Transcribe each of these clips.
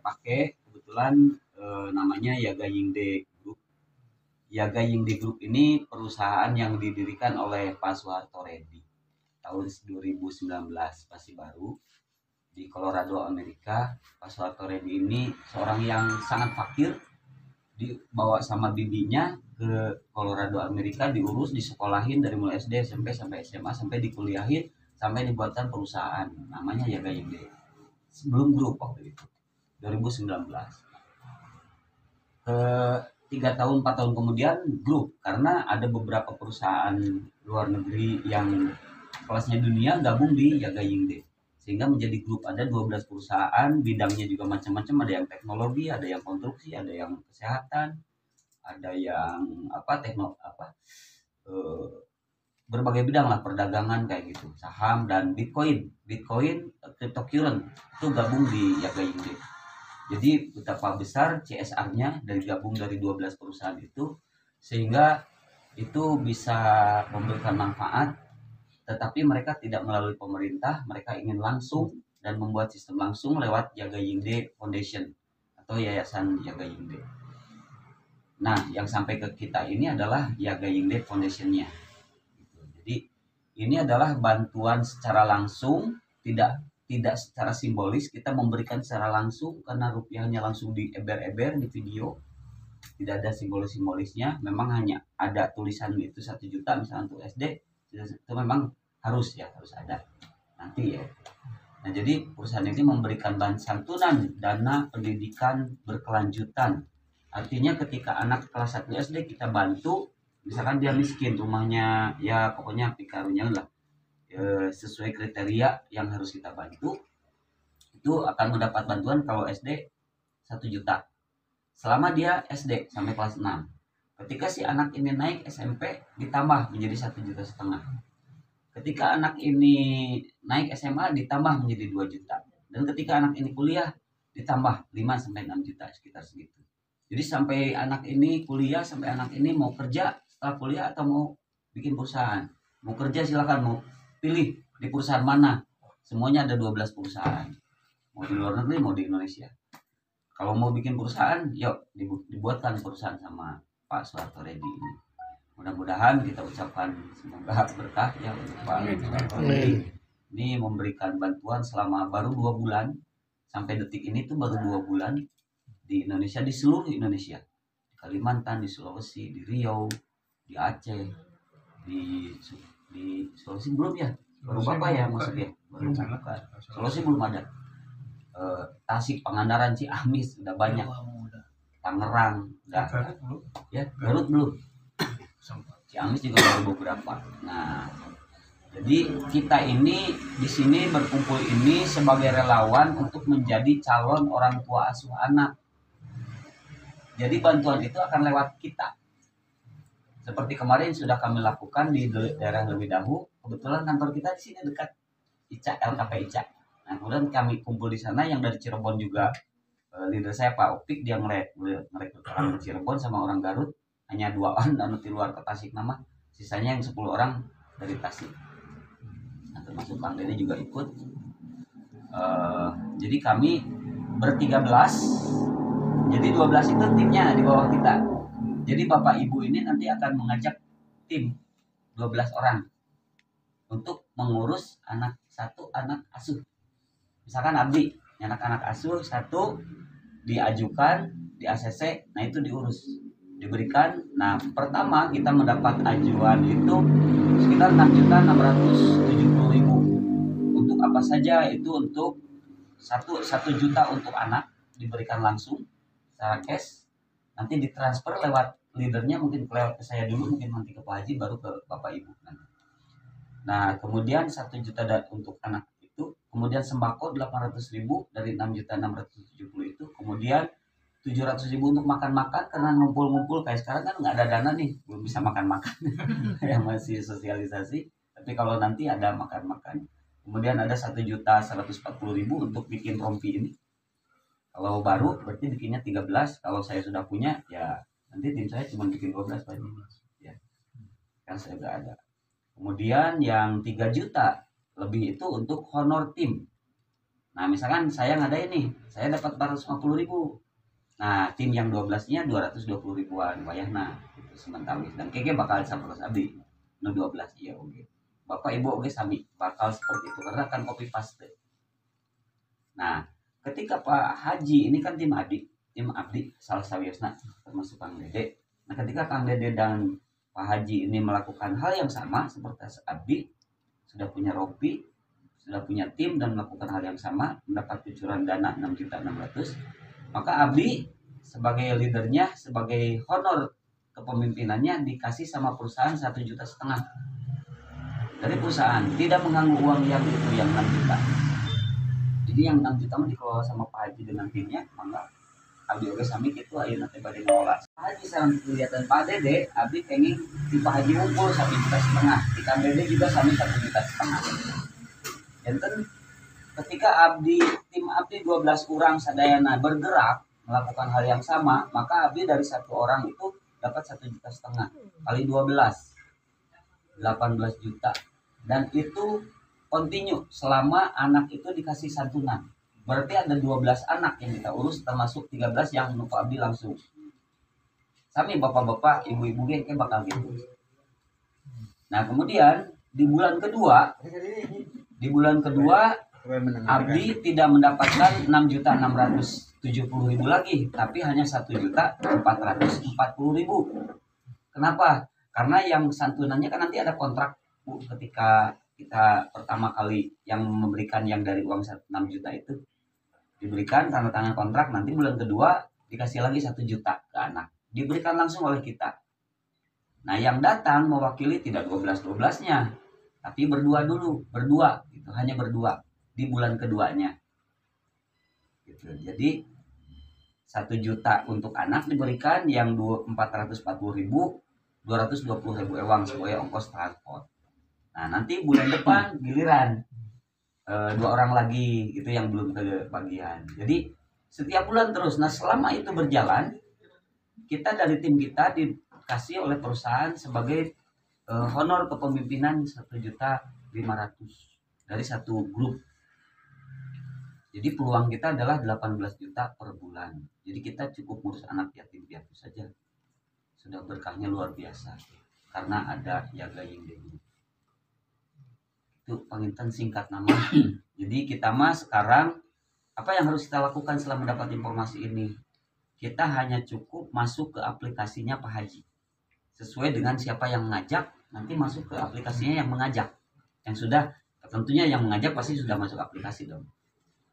pakai kebetulan namanya Yaga Yingde Group. Yaga Yingde Group ini perusahaan yang didirikan oleh Pak Soeharto Reddy tahun 2019, masih baru, di Colorado, Amerika. Pak Soeharto Reddy ini seorang yang sangat fakir, dibawa sama bibinya ke Colorado, Amerika, diurus, disekolahin dari mulai SD, SMP, sampai SMA, sampai dikuliahin, sampai dibuatkan perusahaan namanya Yaga Yingde. Sebelum grup waktu itu 2019. 3 tahun 4 tahun kemudian grup, karena ada beberapa perusahaan luar negeri yang kelasnya dunia gabung di Yaga Yingde, sehingga menjadi grup. Ada 12 perusahaan, bidangnya juga macam-macam, ada yang teknologi, ada yang konstruksi, ada yang kesehatan, ada yang berbagai bidang lah, perdagangan kayak gitu, saham dan Bitcoin, cryptocurrency itu gabung di Yaga Yingde. Jadi betapa besar CSR-nya dari gabung dari 12 perusahaan itu, sehingga itu bisa memberikan manfaat, tetapi mereka tidak melalui pemerintah, mereka ingin langsung dan membuat sistem langsung lewat Yaga Yingde Foundation atau Yayasan Yaga Yingde. Nah, yang sampai ke kita ini adalah Yaga Yingde Foundation-nya. Jadi ini adalah bantuan secara langsung, tidak secara simbolis. Kita memberikan secara langsung karena rupiahnya langsung dieber-eber di video, tidak ada simbolisnya. Memang hanya ada tulisan itu 1 juta misalnya untuk SD, itu memang harus ada nanti ya. Nah, jadi perusahaan ini memberikan santunan dana pendidikan berkelanjutan. Artinya ketika anak kelas 1 SD kita bantu, misalkan dia miskin, rumahnya ya pokoknya pikarunya lah sesuai kriteria yang harus kita bantu, itu akan mendapat bantuan kalau SD 1 juta selama dia SD sampai kelas 6. Ketika si anak ini naik SMP ditambah menjadi 1,5 juta. Ketika anak ini naik SMA ditambah menjadi 2 juta. Dan ketika anak ini kuliah ditambah 5 sampai 6 juta, sekitar segitu. Jadi sampai anak ini kuliah, sampai anak ini mau kerja setelah kuliah atau mau bikin perusahaan. Mau kerja silakan, mau pilih di perusahaan mana. Semuanya ada 12 perusahaan. Mau di luar negeri, mau di Indonesia. Kalau mau bikin perusahaan, yuk dibuatkan perusahaan sama Pak Soeharto Reddy ini. Mudah-mudahan kita ucapkan semoga berkah ya untuk Pak Soeharto Reddy. Ini memberikan bantuan selama baru 2 bulan. Sampai detik ini tuh baru 2 bulan di Indonesia, di seluruh Indonesia. Di Kalimantan, di Sulawesi, di Riau, di Aceh, di Sulawesi belum ya? Baru Bapak ya maksudnya? Baru bukan. Sulawesi belum ada. Tasik, Pangandaran, Ciamis udah banyak. Tangerang udah. Ya, Garut belum. Ciamis juga baru beberapa. Nah, jadi kita ini di sini berkumpul ini sebagai relawan untuk menjadi calon orang tua asuh anak. Jadi bantuan itu akan lewat kita. Seperti kemarin sudah kami lakukan di daerah lebih dahulu. Kebetulan kantor kita di sini dekat ICA, LKP ICA. Nah, kemudian kami kumpul di sana. Yang dari Cirebon juga leader saya Pak Opik, dia ngerekrut orang dari Cirebon sama orang Garut. Hanya 2 orang dan di luar ke Tasik nama. Sisanya yang 10 orang dari Tasik. Nah, termasuk Bang Dede juga ikut. Jadi kami ber-13. Jadi 12 itu timnya di bawah kita. Jadi Bapak Ibu ini nanti akan mengajak tim 12 orang untuk mengurus anak asuh. Misalkan Abdi, anak-anak asuh 1 diajukan di ACC, nah itu diurus, diberikan. Nah, pertama kita mendapat ajuan itu sekitar 6.670.000. Untuk apa saja? Itu untuk 1 juta untuk anak diberikan langsung secara cash, nanti ditransfer lewat leadernya, mungkin lewat ke saya dulu, mungkin nanti ke Pak Haji, baru ke Bapak Ibu nanti. Nah, kemudian 1 juta untuk anak itu, kemudian sembako 800.000 dari 6.670.000 itu, kemudian 700.000 untuk makan-makan, karena ngumpul-ngumpul kayak sekarang kan nggak ada dana nih, belum bisa makan-makan. Yang masih sosialisasi, tapi kalau nanti ada makan-makan. Kemudian ada 1.140.000 untuk bikin rompi ini. Kalau baru berarti bikinnya 13. Kalau saya sudah punya ya nanti tim saya cuma bikin 12 Pak. Ya. Kan saya udah ada. Kemudian yang 3 juta lebih itu untuk honor tim. Nah misalkan saya ngadain nih, saya dapat 450.000. Nah tim yang 12-nya 220.000-an wayahna itu sementara dan kayaknya bakal sampurus abdi nu 12 iya oke. Bapak ibu oke sami bakal seperti itu karena kan copy paste. Nah ketika Pak Haji ini kan tim abdi salah sawiosna termasuk Kang Dede. Nah ketika Kang Dede dan Pak Haji ini melakukan hal yang sama seperti abdi sudah punya rompi, sudah punya tim dan melakukan hal yang sama mendapat kucuran dana 6.600.000, maka abdi sebagai leadernya, sebagai honor kepemimpinannya dikasih sama perusahaan 1,5 juta dari perusahaan, tidak mengganggu uang yang itu yang 6 juta. Jadi yang 6 juta dikelola sama Pak Haji dengan timnya, maka abdi oke sami itu ayo nanti pada ngelola. Pak Haji sekarang kelihatan Pak Dede, abdi pengen di Pak Haji ngumpul 1,5 juta, di Kang Dede juga sami 1,5 juta. Dan ketika tim abdi 12 orang sadayana bergerak melakukan hal yang sama, maka abdi dari satu orang itu dapat 1,5 juta kali 12 18 juta, dan itu kontinu selama anak itu dikasih santunan. Berarti ada 12 anak yang kita urus termasuk 13 yang nuku abdi langsung. Sami bapak-bapak, ibu-ibu kayak bakal gitu. Nah kemudian di bulan kedua abdi tidak mendapatkan 6.670.000 lagi, tapi hanya 1.440.000. Kenapa? Karena yang santunannya kan nanti ada kontrak Bu, ketika kita pertama kali yang memberikan yang dari uang 6 juta itu diberikan tanda tangan kontrak, nanti bulan kedua dikasih lagi 1 juta ke anak, diberikan langsung oleh kita. Nah yang datang mewakili tidak 12-12-nya, tapi berdua gitu, hanya berdua di bulan keduanya gitu. Jadi 1 juta untuk anak diberikan, yang 440.000 220.000 ewang sebagai ongkos transport. Nah nanti bulan depan giliran 2 orang lagi itu yang belum kebagian. Jadi setiap bulan terus. Nah selama itu berjalan, kita dari tim kita dikasih oleh perusahaan sebagai honor kepemimpinan 1.500.000 dari satu grup. Jadi peluang kita adalah 18 juta per bulan. Jadi kita cukup ngurus anak yatim piatu saja sudah berkahnya luar biasa karena ada Yaga Yingdeni. Itu pengintan singkat nama. Jadi kita mah sekarang apa yang harus kita lakukan setelah mendapat informasi ini? Kita hanya cukup masuk ke aplikasinya Pak Haji. Sesuai dengan siapa yang mengajak, nanti masuk ke aplikasinya yang mengajak. Yang sudah, tentunya yang mengajak pasti sudah masuk aplikasi dong.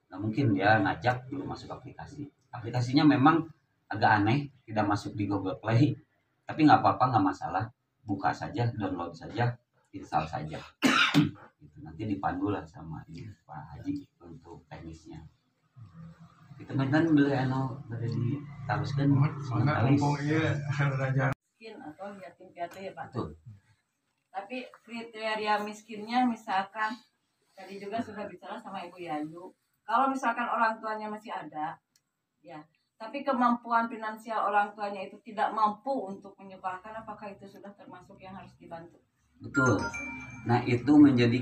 Nah mungkin dia ngajak belum masuk aplikasi. Aplikasinya memang agak aneh, tidak masuk di Google Play. Tapi nggak apa-apa, nggak masalah. Buka saja, download saja, install saja. Gitu. Nanti dipandu lah sama ini Pak Haji untuk teknisnya. Itu mainan beli dari taruskan miskin atau yatim piatu ya Pak. Betul. Tapi kriteria miskinnya misalkan tadi juga sudah bicara sama Ibu Yayu. Kalau misalkan orang tuanya masih ada, ya, tapi kemampuan finansial orang tuanya itu tidak mampu untuk menyekolahkan, apakah itu sudah termasuk yang harus dibantu? Betul. Nah itu menjadi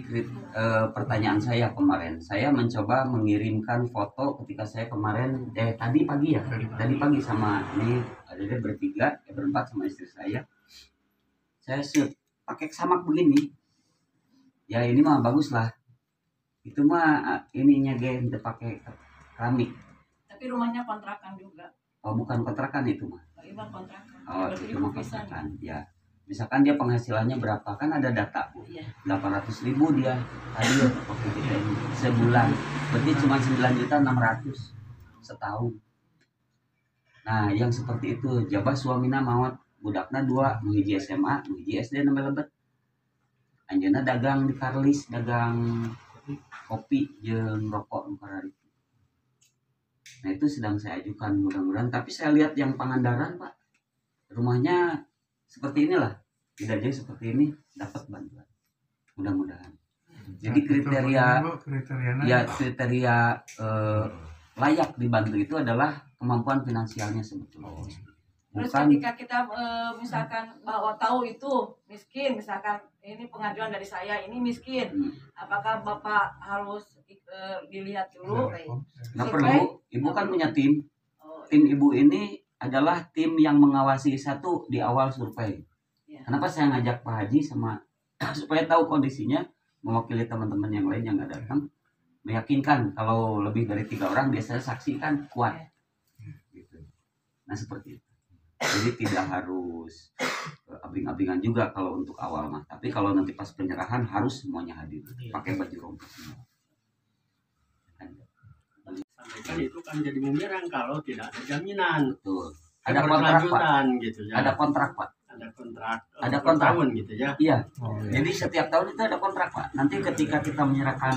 pertanyaan saya kemarin. Saya mencoba mengirimkan foto ketika saya kemarin tadi pagi sama ini ada bertiga, berempat sama istri saya. Saya shoot pakai samak begini. Ya ini mah bagus lah. Itu mah ininya gen pakai keramik. Tapi rumahnya kontrakan juga. Oh bukan kontrakan itu mah. Oh, itu kontrakan. Oh itu mah kontrakan. Ya. Misalkan dia penghasilannya berapa, kan ada data Bu. Iya. 800.000 dia tadi waktu kita sebulan. Berarti cuma 9.600.000 setahun. Nah yang seperti itu jabah suamina maot budakna 2 nu hiji SMA nu hiji SD nambah lebet. Anjeunna dagang di Karlis, dagang kopi jeung rokok nu karari. Nah itu sedang saya ajukan mudah-mudahan, tapi saya lihat yang Pangandaran Pak, rumahnya seperti inilah, tidak jauh seperti ini, dapat bantuan mudah-mudahan. Jadi kriteria layak dibantu itu adalah kemampuan finansialnya sebetulnya. Terus ketika kita misalkan bahwa tahu itu miskin, misalkan ini pengajuan dari saya ini miskin, apakah Bapak harus dilihat dulu. Nggak perlu, ibu kan punya tim. Oh, Tim ibu ini adalah tim yang mengawasi satu di awal survei. iya. Kenapa saya ngajak Pak Haji sama supaya tahu kondisinya, mewakili teman-teman yang lain yang nggak datang, meyakinkan kalau lebih dari 3 orang biasanya saksi kan kuat. Gitu. Nah seperti itu. Jadi tidak harus abing-abingan juga kalau untuk awal mah. Tapi kalau nanti pas penyerahan harus semuanya hadir, pakai baju rompes semua. Sampaikan itu kan jadi bumerang kalau tidak ada jaminan. Betul. Ada kontrak Pak. Gitu ya. Ada kontrak Pak. Ada kontrak. Ada per kontrak. tahun gitu ya. Iya. Oh, iya. Jadi setiap tahun itu ada kontrak Pak. Nanti ketika kita menyerahkan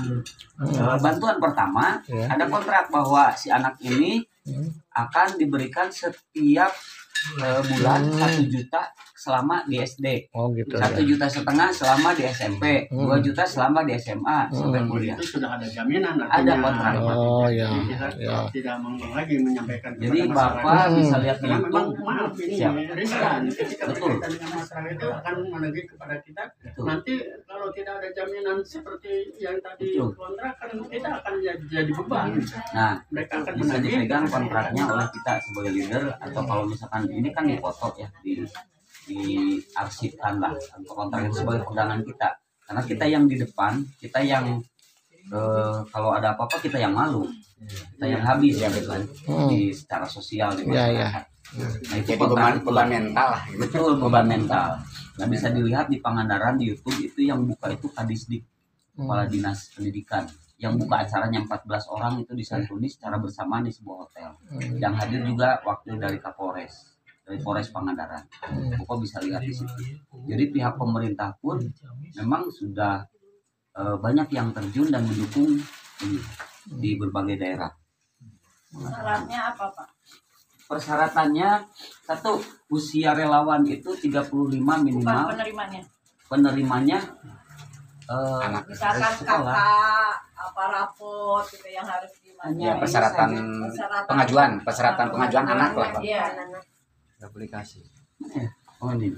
bantuan pertama, Ya. ada kontrak bahwa si anak ini akan diberikan setiap bulan 1 juta selama di SD, Oh gitu 1,5 ya. juta selama di SMP, 2 juta selama di SMA sampai kuliah. Itu sudah ada jaminan. Ada artinya. kontrak. Oh ya. Jadi kita Ya. tidak mau lagi menyampaikan. Jadi kepada Bapak masyarakat. bisa lihat di Karena memang YouTube. maaf ini Siap. riskan. Ketika Betul. berkaitan dengan masyarakat itu akan menagih kepada kita. Betul. Nanti kalau tidak ada jaminan seperti yang tadi Betul. kontrak kan kita akan jadi beban. Nah, Mereka akan bisa menagih. dipegang kontraknya oleh kita sebagai leader, atau kalau misalkan ini kan dipoto ya, diarsipkan lah untuk kontrak itu sebagai pegangan kita, karena kita yang di depan, kita yang kalau ada apa-apa kita yang malu, kita yang habis ya gitu kan, di secara sosial di Ya, masyarakat. Nah, itu Jadi kontrak beban mental lah. betul, beban mental. Nah, bisa dilihat di Pangandaran di YouTube itu yang buka itu Kadisdik, Kepala Dinas Pendidikan. Yang buka acaranya 14 orang itu disantuni secara bersamaan di sebuah hotel. Yang hadir juga wakil dari Kapolres, dari Polres Pangandaran. Bapak bisa lihat di situ. Jadi pihak pemerintah pun memang sudah banyak yang terjun dan mendukung ini di berbagai daerah. Syaratnya apa Pak? Persyaratannya satu, usia relawan itu 35 Bukan minimal. penerimanya. Penerimanya Misalkan sekolah. kakak, apa rapot gitu yang harus gimana? Ya, persyaratan persyaratan pengajuan anak lah, Pak. Iya. Aplikasi. Oh ini.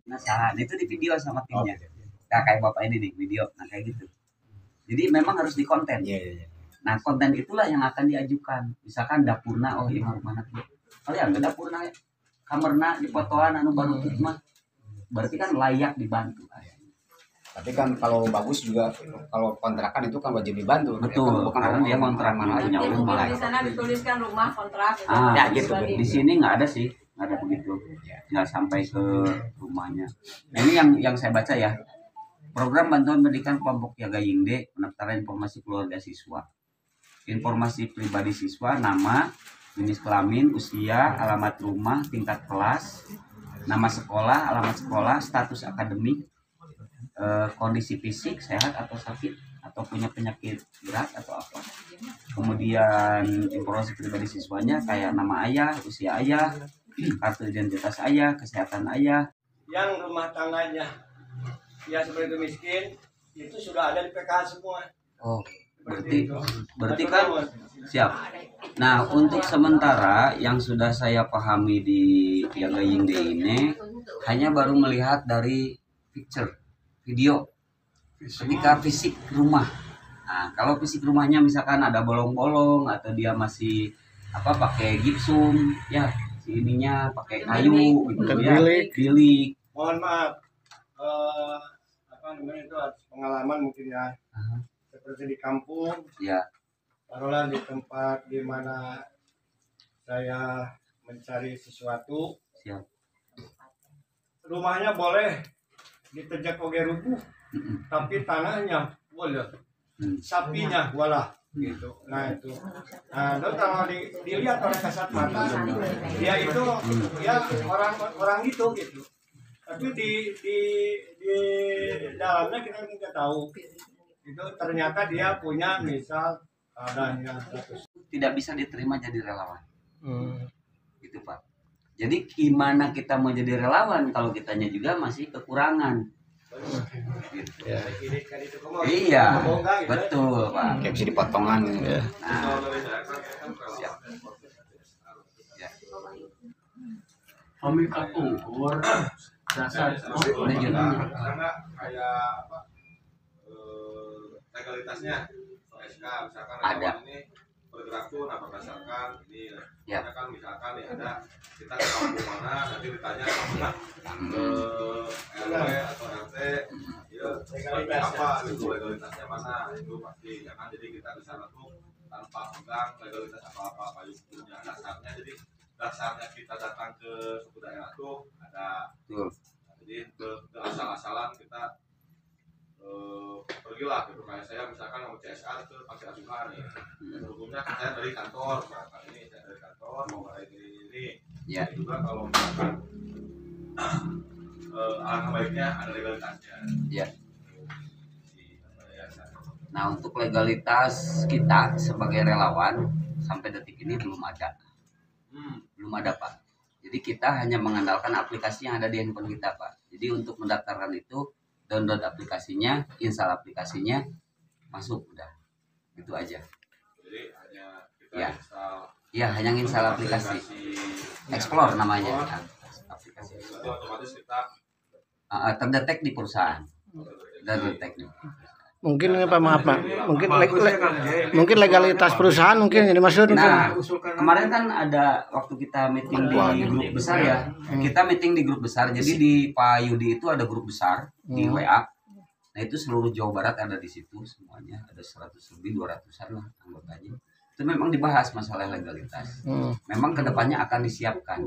Nah, itu di video sama timnya. Nah, kayak bapak ini nih video, nah kayak gitu. Jadi memang harus di konten. Iya, iya. Nah konten itulah yang akan diajukan. Misalkan dapurna, oh iya rumah anak. Kalian ada dapurna, kamarna di fotoan anu baru mah. Berarti kan layak dibantu. Tapi kan kalau bagus juga kalau kontrakan itu kan wajib dibantu. Betul, Bukan karena dia kontrak mana punya Nanti rumah. mungkin di sana dituliskan rumah kontrak. gitu. Ya gitu. Di sini nggak ada sih, nggak ada begitu. Nggak sampai ke rumahnya. Nah, ini yang saya baca ya. Program bantuan pendidikan kelompok Yaga Yingde, pendaftaran informasi keluarga siswa. Informasi pribadi siswa, nama, jenis kelamin, usia, alamat rumah, tingkat kelas, nama sekolah, alamat sekolah, status akademik, kondisi fisik, sehat atau sakit, atau punya penyakit berat atau apa. Kemudian informasi pribadi siswanya kayak nama ayah, usia ayah, kartu identitas ayah, kesehatan ayah. Yang rumah tangganya ya seperti itu miskin, itu sudah ada di PKH semua. Oh, Seperti berarti itu. kan siap. Nah, untuk sementara yang sudah saya pahami di Yaga Yingde ini hanya baru melihat dari picture, video, ketika fisik rumah. Nah, kalau fisik rumahnya misalkan ada bolong-bolong atau dia masih apa pakai gipsum, ya si ininya pakai kayu gitu ya, bilik. Mohon maaf, apa namanya itu atas pengalaman mungkin ya. Seperti di kampung, Ya, taruhlah di tempat di mana saya mencari sesuatu, siap. rumahnya boleh ditejak oge rubuh, tapi tanahnya boleh, sapinya walah gitu. Nah itu, nah itu kalau dilihat oleh kasat mata, dia itu ya orang gitu. Tapi di dalamnya kita nggak tahu. Itu ternyata dia punya misal adanya 100. Tidak bisa diterima jadi relawan. Gitu Pak. Jadi gimana kita mau jadi relawan kalau kitanya juga masih kekurangan. Gitu. Ya. Iya, betul Pak. Kayak bisa dipotongan. Ya. Nah, siap. Ya. Kami kapungkur dasar karena kayak apa legalitasnya SK misalkan Ada. ini bergerak tuh nah berdasarkan ini Ya. karena kan misalkan nih ada kita ke kampung mana nanti ditanya mana ke RW atau RT ya seperti apa gitu legalitasnya mana itu pasti jangan jadi kita di sana tuh tanpa pegang legalitas apa payung hukumnya dasarnya jadi dasarnya kita datang ke suku daerah tuh ada Betul. jadi ke asal-asalan kita pergilah gitu kayak saya misalkan mau CSR ke Panti Asuhan nih hukumnya saya dari kantor misalkan ini saya dari kantor mau mulai ini Ya. juga kalau misalkan alangkah baiknya ada legalitasnya Ya. Nah, untuk legalitas kita sebagai relawan sampai detik ini belum ada. Belum ada, Pak. Jadi kita hanya mengandalkan aplikasi yang ada di handphone kita, Pak. Jadi untuk mendaftarkan itu download aplikasinya, install aplikasinya, masuk udah. Gitu aja. jadi hanya kita Ya. install Ya, hanya install aplikasi. Explore namanya. Aplikasi jadi Explore. otomatis kita Terdetek di perusahaan. Terdetek. Mungkin ini Pak, maaf Pak, mungkin legalitas perusahaan mungkin yang dimaksud. Nah, kemarin kan ada waktu kita meeting di grup besar ya. Kita meeting di grup besar. Jadi di Pak Yudi itu ada grup besar di WA. Nah, itu seluruh Jawa Barat ada di situ semuanya. Ada 100 lebih 200-an lah anggotanya. Itu memang dibahas masalah legalitas. Memang kedepannya akan disiapkan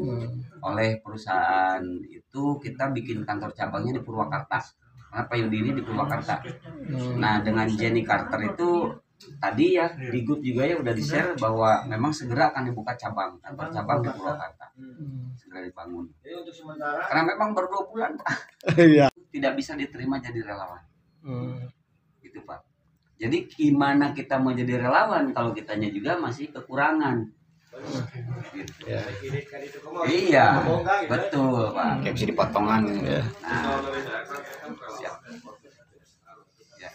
oleh perusahaan itu. Kita bikin kantor cabangnya di Purwakarta. Karena Pak Yudi ini di Purwakarta. Nah, dengan Jenny Carter itu tadi ya di grup juga ya udah di-share bahwa memang segera akan dibuka kantor cabang di Purwakarta. Segera dibangun. Jadi untuk sementara Karena memang baru 2 bulan, Pak. Iya. Tidak bisa diterima jadi relawan. Gitu, Pak. Jadi gimana kita mau jadi relawan kalau kitanya juga masih kekurangan. Gitu. Iya, betul, Pak. Kayak bisa dipotongan gitu. Nah, siap. Ya.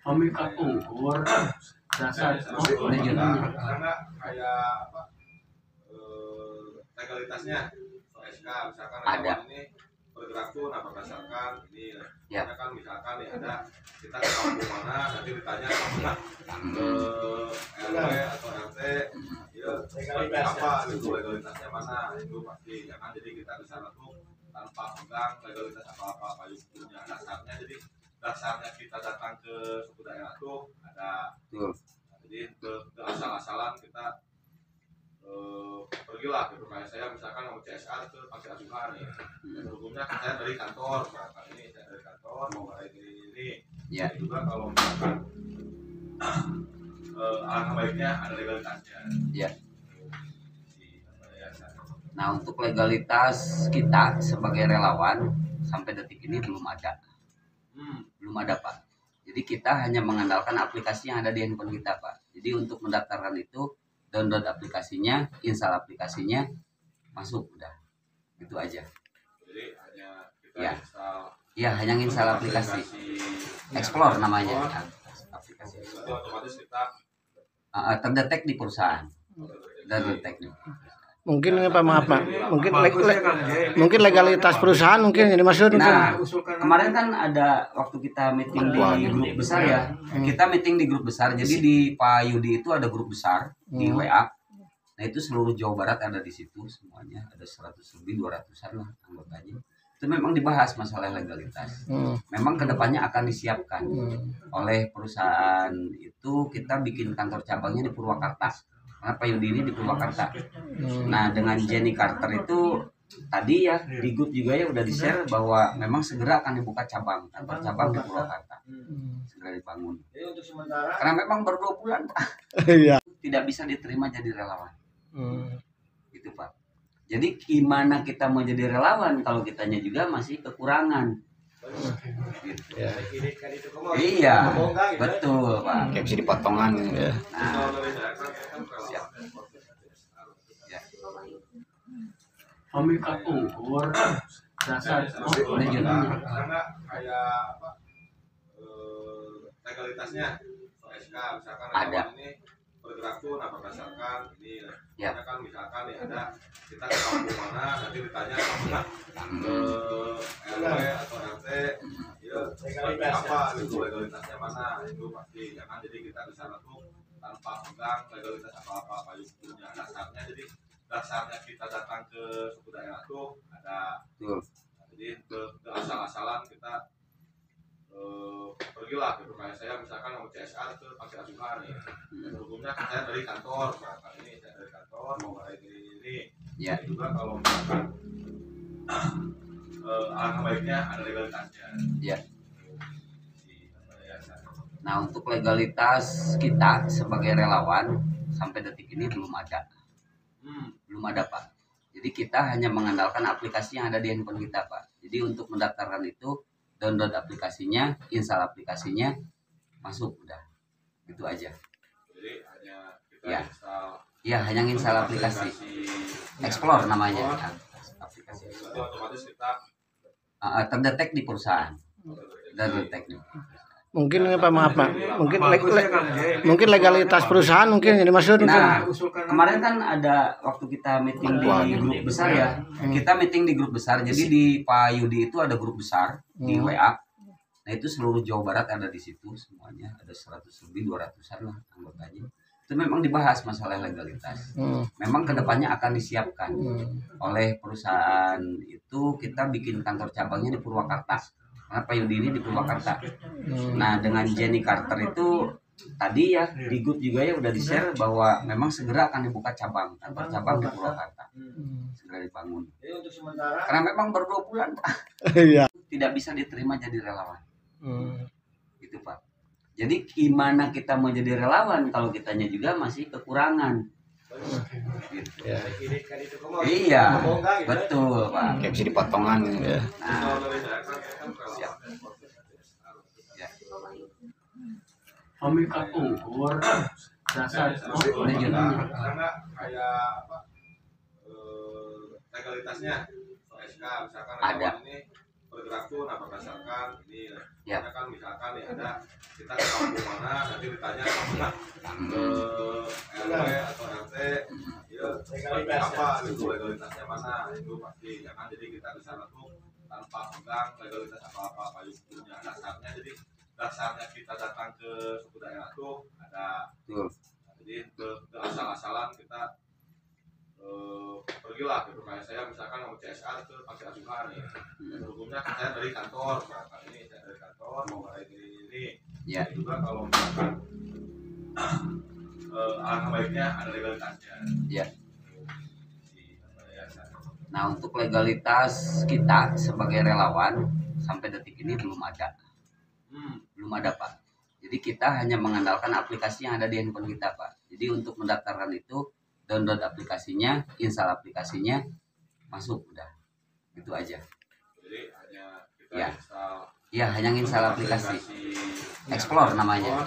pemikat ukur dasar karena kayak apa legalitasnya SK misalkan Ada. ini bergerak tuh nah berdasarkan ini Ya. karena kan misalkan nih ada kita ke kampung mana nanti ditanya mana ke RW atau RT ya seperti apa gitu legalitasnya mana itu pasti jangan jadi kita di sana tuh tanpa pegang legalitas apa payung hukumnya dasarnya jadi dasarnya kita datang ke suku daerah tuh ada Betul. jadi ke asal-asalan kita pergilah gitu kayak saya misalkan mau CSR ke Panti Asuhan nih hukumnya saya dari kantor misalkan ini saya dari kantor mau mulai ini Ya. juga kalau misalkan alangkah baiknya ada legalitasnya Ya. Nah, untuk legalitas kita sebagai relawan sampai detik ini belum ada. Belum ada, Pak. Jadi kita hanya mengandalkan aplikasi yang ada di handphone kita, Pak. Jadi untuk mendaftarkan itu download aplikasinya, install aplikasinya, masuk udah. Gitu aja. jadi hanya kita Ya. install Ya, hanya install aplikasi Explore namanya. Aplikasi jadi Explore. otomatis kita Terdetek di perusahaan. Terdetek. Mungkin ini Pak, maaf Pak, mungkin legalitas perusahaan mungkin yang dimaksud. Nah, kemarin kan ada waktu kita meeting di grup besar ya. Kita meeting di grup besar. Jadi di Pak Yudi itu ada grup besar di WA. Nah, itu seluruh Jawa Barat ada di situ semuanya. Ada 100 lebih 200-an lah anggotanya. Itu memang dibahas masalah legalitas. Memang kedepannya akan disiapkan oleh perusahaan itu. Kita bikin kantor cabangnya di Purwakarta. Karena Pak Yudi ini di Purwakarta. Nah, dengan Jenny Carter itu tadi ya di grup juga ya udah di-share bahwa memang segera akan dibuka kantor cabang di Purwakarta. Segera dibangun. jadi untuk sementara Karena memang baru 2 bulan, Pak. Iya. Tidak bisa diterima jadi relawan. Gitu, Pak. Jadi gimana kita mau jadi relawan kalau kitanya juga masih kekurangan. Gitu. Iya, betul, Pak. Kayak bisa dipotongan gitu. Nah, siap. Ya. pemikat ukur dasar karena kayak apa legalitasnya SK misalkan Ada. ini bergerak bergerak tuh nah berdasarkan ini Ya. karena kan misalkan ya ada kita ke kampung mana nanti ditanya sama ke RW atau RT ya seperti apa gitu legalitasnya mana itu pasti jangan jadi kita di sana tuh tanpa pegang legalitas apa hukumnya dasarnya jadi dasarnya kita datang ke suku daerah tuh ada jadi ke asal-asalan kita pergilah gitu kayak saya misalkan mau CSR ke Pantai Asuhan nih hukumnya saya dari kantor misalkan ini saya dari kantor mau mulai ini Ya. juga kalau misalkan alangkah baiknya ada legalitasnya Ya. Nah, untuk legalitas kita sebagai relawan sampai detik ini belum ada. Belum ada, Pak. Jadi kita hanya mengandalkan aplikasi yang ada di handphone kita, Pak. Jadi untuk mendaftarkan itu download aplikasinya, install aplikasinya, masuk udah. Gitu aja. jadi hanya kita Ya. install Ya, hanya install aplikasi. Explore namanya. Aplikasi. jadi otomatis kita terdetek di perusahaan. Terdetek di Mungkin ini Pak, maaf Pak. Mungkin legalitas perusahaan mungkin jadi maksud. Nah, kemarin kan ada waktu kita meeting di grup besar ya. Kita meeting di grup besar. Jadi di Pak Yudi itu ada grup besar di WA. Nah, itu seluruh Jawa Barat ada di situ semuanya. Ada 100 lebih 200-an lah anggotanya. Itu memang dibahas masalah legalitas. Memang kedepannya akan disiapkan oleh perusahaan itu. Kita bikin kantor cabangnya di Purwakarta. Karena Pak Yudi ini di Purwakarta. Nah, dengan Jenny Carter itu tadi ya di grup juga ya udah di-share bahwa memang segera akan dibuka kantor cabang di Purwakarta. Segera dibangun. Jadi untuk sementara Karena memang baru 2 bulan, Pak. Iya. Tidak bisa diterima jadi relawan. Gitu, Pak. Jadi gimana kita mau jadi relawan kalau kitanya juga masih kekurangan. Gitu. Iya, betul, Pak. Kayak bisa dipotongan. Nah, Pemikat ukur dasar karena kayak apa legalitasnya SK misalkan Ada. ini bergerak tuh nah berdasarkan ini Ya. karena kan misalkan ya ada kita ke kampung mana nanti ditanya sama ke RW atau RT ya seperti apa gitu legalitasnya mana itu pasti jangan jadi kita di sana tuh tanpa pegang legalitas apa hukumnya dasarnya jadi dasarnya kita datang ke suku daerah tuh ada jadi ke asal-asalan kita pergilah gitu kayak saya misalkan mau CSR ke Pantai Asuhan nih hukumnya saya dari kantor misalkan ini saya dari kantor mau mulai ini ya. juga kalau misalkan alangkah baiknya ada legalitasnya Ya. Nah, untuk legalitas kita sebagai relawan sampai detik ini belum ada. Belum ada, Pak. Jadi kita hanya mengandalkan aplikasi yang ada di handphone kita, Pak. Jadi untuk mendaftarkan itu download aplikasinya, install aplikasinya, masuk udah. Gitu aja. jadi hanya kita Ya. install Ya, hanya install aplikasi. Explore namanya.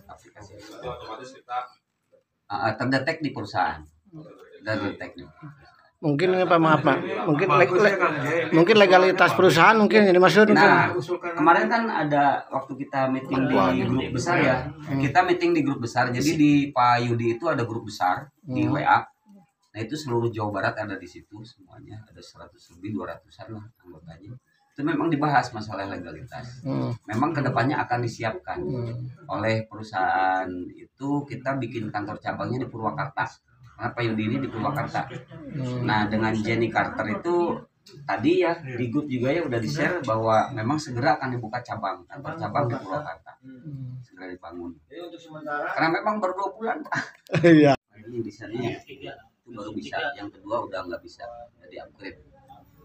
Aplikasi. jadi otomatis kita Terdetek di perusahaan. Terdetek di Mungkin ini Pak, maaf Pak. Mungkin legalitas perusahaan mungkin jadi maksud. Nah, kemarin kan ada waktu kita meeting di grup besar ya. Kita meeting di grup besar. Jadi di Pak Yudi itu ada grup besar di WA. Nah, itu seluruh Jawa Barat ada di situ semuanya. Ada 100 lebih 200-an lah anggotanya. Itu memang dibahas masalah legalitas. Memang kedepannya akan disiapkan oleh perusahaan itu. Kita bikin kantor cabangnya di Purwakarta. Karena Pak Yudi ini di Purwakarta. Nah, dengan Jenny Carter itu tadi ya di grup juga ya udah di-share bahwa memang segera akan dibuka kantor cabang di Purwakarta. Segera dibangun. jadi untuk sementara Karena memang baru 2 bulan, Pak. Iya. Ini desainnya itu baru bisa, yang kedua udah nggak bisa, jadi upgrade.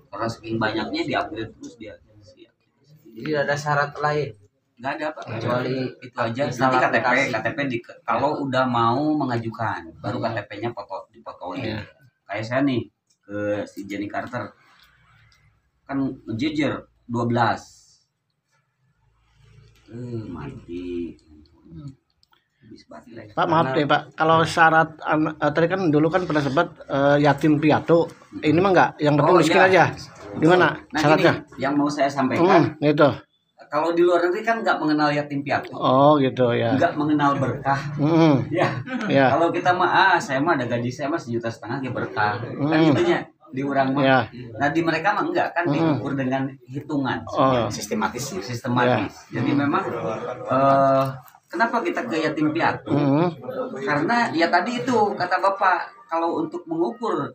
Karena saking banyaknya di upgrade terus dia. Jadi ada syarat lain Nggak ada, Pak. kecuali Itu aja. Nanti install aplikasi. KTP kalau udah mau mengajukan, baru KTP-nya difotoin. Kayak saya nih ke si Jenny Carter kan ngejejer 12. Mati. Habis baterai. Pak, maaf deh Pak. Kalau syarat tadi kan dulu kan pernah sempat yatim piatu. Ini mah enggak, yang penting miskin iya. aja. Gimana Nah, syaratnya? ini yang mau saya sampaikan. Itu. kalau di luar negeri kan nggak mengenal yatim piatu, Oh gitu ya. nggak mengenal berkah. Ya, Ya. kalau kita mah saya mah ada gaji saya mah 1,5 juta ya berkah. Kan gitunya di orang mah. Ya. Nah di mereka mah enggak kan diukur dengan hitungan. Oh. Sistematis. Sistematis. Jadi memang kenapa kita ke yatim piatu? Karena ya tadi itu kata Bapak, kalau untuk mengukur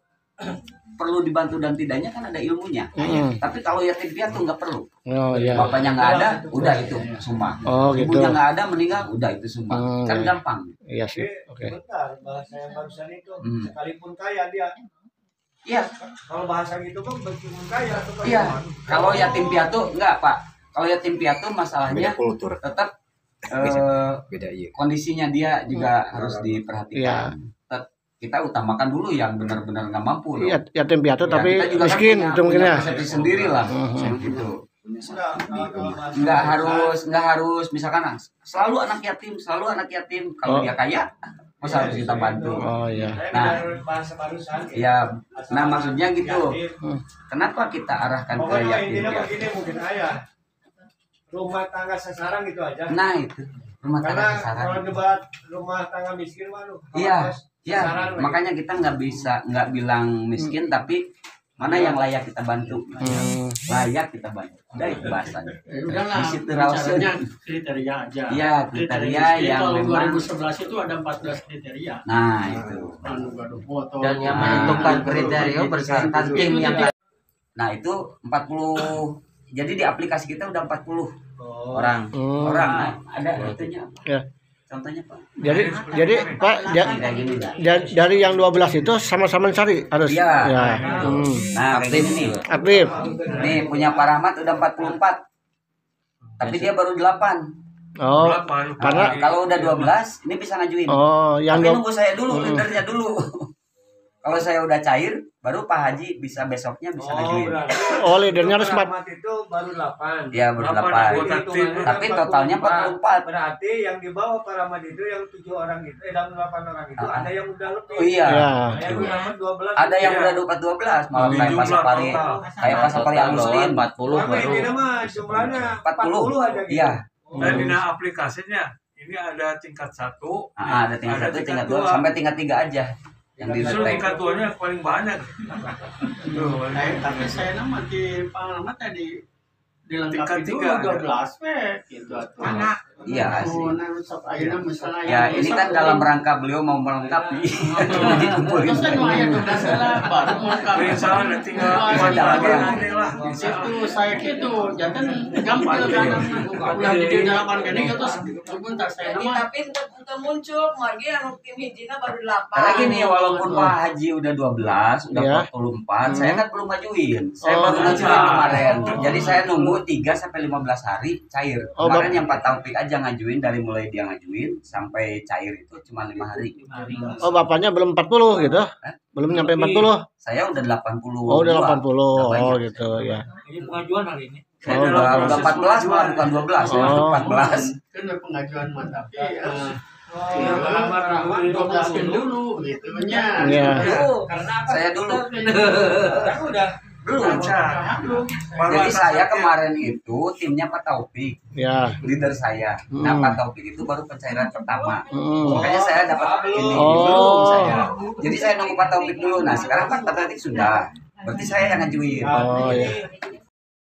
perlu dibantu dan tidaknya kan ada ilmunya. Tapi kalau yatim piatu nggak perlu. Oh ya. Bapaknya nggak ada, udah itu sumbang. Oh gitu. Ibunya nggak ada, meninggal, udah itu sumbang. Kan gampang. Iya sih. Oke. Bentar, bahasa yang barusan itu sekalipun kaya dia. Iya. Kalau bahasa gitu kan meskipun kaya atau kaya. Iya. Kalau yatim piatu enggak, Pak. Kalau yatim piatu masalahnya Beda kultur. tetap Beda iya. kondisinya dia juga harus diperhatikan. Kita utamakan dulu yang benar-benar nggak mampu loh. Iya, yatim piatu Ya, tapi kita juga miskin kan itu mungkin punya ya. persepsi sendiri lah. Gitu. Nggak harus misalkan selalu anak yatim. Kalau dia kaya, masa harus kita bantu. Oh iya. Nah, bahasa barusan. ya, nah maksudnya gitu. Kenapa kita arahkan ke Pokoknya yatim intinya piatu? begini mungkin ayah. Rumah tangga sesarang gitu aja. Nah itu rumah Karena tangga kalau sasaran. debat rumah tangga miskin mah lu. Iya, ya. Sasaran lagi. Makanya kita nggak bilang miskin, tapi mana yang layak kita bantu. Layak kita bantu. Udah itu bahasanya. Udahlah, Di situ bicaranya kriteria aja. Iya, kriteria yang kalau memang. 2011 itu ada 14 kriteria. Nah itu. Foto. Dan yang menentukan kriteria berdasarkan tim yang Nah itu 40. Jadi di aplikasi kita udah 40 orang. Oh. Orang. Nah, ada itunya apa? Ya. Contohnya Pak. Jadi Pak Kayak gini. dari yang 12 itu sama-sama cari harus. Iya. Ya. Nah kayak gini nih. Aktif. Nih punya Pak Rahmat udah 44. Tapi dia baru 8. Oh. Karena Karena kalau udah 12 ini bisa ngajuin. oh yang Tapi 12 nunggu saya dulu, leadernya dulu. Kalau saya udah cair, baru Pak Haji bisa besoknya bisa ngajuin. oh leadernya harus 4. Rahmat itu baru 8. Ya baru 8. Tapi totalnya 44. Berarti yang di bawah Pak Rahmat itu yang 7 orang itu, dalam 8 orang itu ada yang udah lebih. Oh iya. Ya. Ada yang udah 12. Ada yang udah 12 malah kayak Pak Sapari. Kayak Pak Sapari Agustin 40 Tapi baru. ini mah jumlahnya 40. 40 aja gitu. Iya. Dan di aplikasinya ini ada tingkat 1, Ada tingkat 1, tingkat 2 sampai tingkat 3 aja yang di justru detek. tingkat 2-nya yang paling banyak. Tapi saya nama di pengalaman tadi dilengkapi Tingkat dulu 3. 12 gitu. Anak. Iya sih. Akhirnya misalnya Ya ini kan dalam rangka beliau mau melengkapi. Dikumpulin. Terus kan ayat 12 lah baru melengkapi. Misalnya tinggal Iya, dalam lagi lah. Itu saya gitu, jangan gampang kan udah di dalaman gini terus sebentar saya Jadi nama tapi untuk muncul lagi yang tim hijina baru 8. Karena gini walaupun Pak Haji udah 12, udah Iya. 44, saya kan belum ngajuin. Saya Oh, baru iya. ngajuin kemarin. Jadi saya nunggu 3 sampai 15 hari cair. Oh, Kemarin yang Pak Taufik aja ngajuin, dari mulai dia ngajuin sampai cair itu cuma 5 hari. Oh bapaknya belum 40 gitu. Belum nyampe 40. Saya udah 80. Oh udah 80. Udah banyak. Oh gitu ya. ini pengajuan hari ini. Saya Oh, udah 14 malah bukan 12, Oh. 14. Kan ada pengajuan mah tapi Oh, lamar 12 dulu gitu nya. Iya. karena apa? Saya dulu. Kan udah Belum. Jadi saya kemarin itu timnya Pak Taufik, Ya. leader saya. Nah Pak Taufik itu baru pencairan pertama. Hmm. Makanya saya dapat ini Oh. belum saya. Jadi saya nunggu Pak Taufik dulu. Nah sekarang Pak Taufik sudah. Berarti saya yang ngajuin. Oh ya.